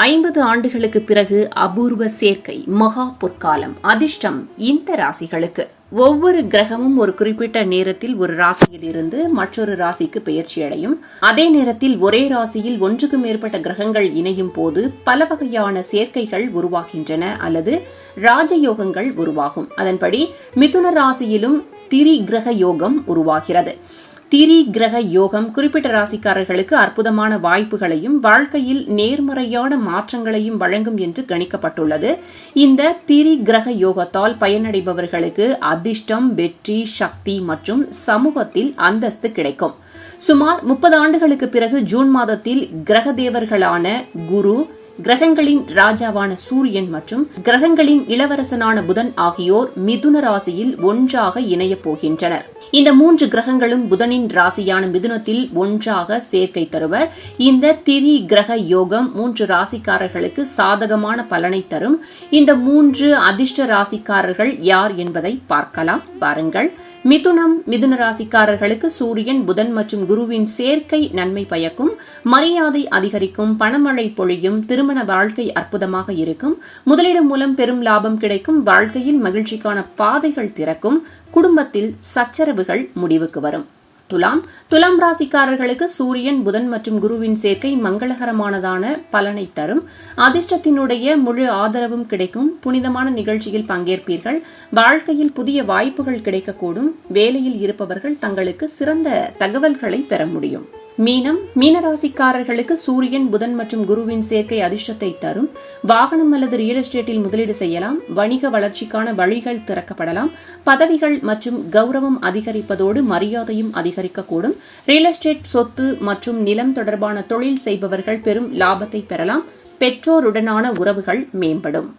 50 ஆண்டுகளுக்கு பிறகு அபூர்வ சேர்க்கை, மகா பொற்காலம், அதிர்ஷ்டம் இந்த ராசிகளுக்கு. ஒவ்வொரு கிரகமும் ஒரு குறிப்பிட்ட நேரத்தில் ஒரு ராசியில் இருந்து மற்றொரு ராசிக்கு பெயர்ச்சியடையும். அதே நேரத்தில் ஒரே ராசியில் ஒன்றுக்கு மேற்பட்ட கிரகங்கள் இணையும் போது பல வகையான சேர்க்கைகள் உருவாகின்றன அல்லது ராஜயோகங்கள் உருவாகும். அதன்படி மிதுன ராசியிலும் திரி கிரக யோகம் உருவாகிறது. திரி கிரக யோகம் குறிப்பிட்ட ராசிக்காரர்களுக்கு அற்புதமான வாய்ப்புகளையும் வாழ்க்கையில் நேர்மறையான மாற்றங்களையும் வழங்கும் என்று கணிக்கப்பட்டுள்ளது. இந்த திரி கிரக யோகத்தால் பயனடைபவர்களுக்கு அதிர்ஷ்டம், வெற்றி, சக்தி மற்றும் சமூகத்தில் அந்தஸ்து கிடைக்கும். சுமார் 30 ஆண்டுகளுக்கு பிறகு ஜூன் மாதத்தில் கிரக தேவர்களான குரு, கிரகங்களின் ராஜாவான சூரியன் மற்றும் கிரகங்களின் இளவரசனான புதன் ஆகியோர் மிதுன ராசியில் ஒன்றாக இணையப் போகின்றனர். இந்த 3 கிரகங்களும் புதனின் ராசியான மிதுனத்தில் ஒன்றாக சேர்க்கை தருவர். இந்த திரி கிரக யோகம் 3 ராசிக்காரர்களுக்கு சாதகமான பலனை தரும். இந்த 3 அதிர்ஷ்ட ராசிக்காரர்கள் யார் என்பதை பார்க்கலாம். பாருங்கள். மிதுன ராசிக்காரர்களுக்கு சூரியன், புதன் மற்றும் குருவின் சேர்க்கை நன்மை பயக்கும். மரியாதை அதிகரிக்கும், பணமழை பொழியும், திருமண வாழ்க்கை அற்புதமாக இருக்கும், முதலீடு மூலம் பெரும் லாபம் கிடைக்கும், வாழ்க்கையில் மகிழ்ச்சிக்கான பாதைகள் திறக்கும், குடும்பத்தில் சச்சரவுகள் முடிவுக்கு வரும். துலாம் ராசிக்காரர்களுக்கு சூரியன், புதன் மற்றும் குருவின் சேர்க்கை மங்களகரமானதான பலனை தரும். அதிர்ஷ்டத்தினுடைய முழு ஆதரவும் கிடைக்கும். புனிதமான நிகழ்ச்சியில் பங்கேற்பீர்கள். வாழ்க்கையில் புதிய வாய்ப்புகள் கிடைக்கக்கூடும். வேலையில் இருப்பவர்கள் தங்களுக்கு சிறந்த தகவல்களை பெற முடியும். மீனராசிக்காரர்களுக்கு சூரியன், புதன் மற்றும் குருவின் சேர்க்கை அதிர்ஷ்டத்தை தரும். வாகனம் அல்லது ரியல் எஸ்டேட்டில் முதலீடு செய்யலாம். வணிக வளர்ச்சிக்கான வழிகள் திறக்கப்படலாம். பதவிகள் மற்றும் கௌரவம் அதிகரிப்பதோடு மரியாதையும் அதிகரிக்கக்கூடும். ரியல் எஸ்டேட், சொத்து மற்றும் நிலம் தொடர்பான தொழில் செய்பவர்கள் பெரும் லாபத்தை பெறலாம். பெற்றோருடனான உறவுகள் மேம்படும்.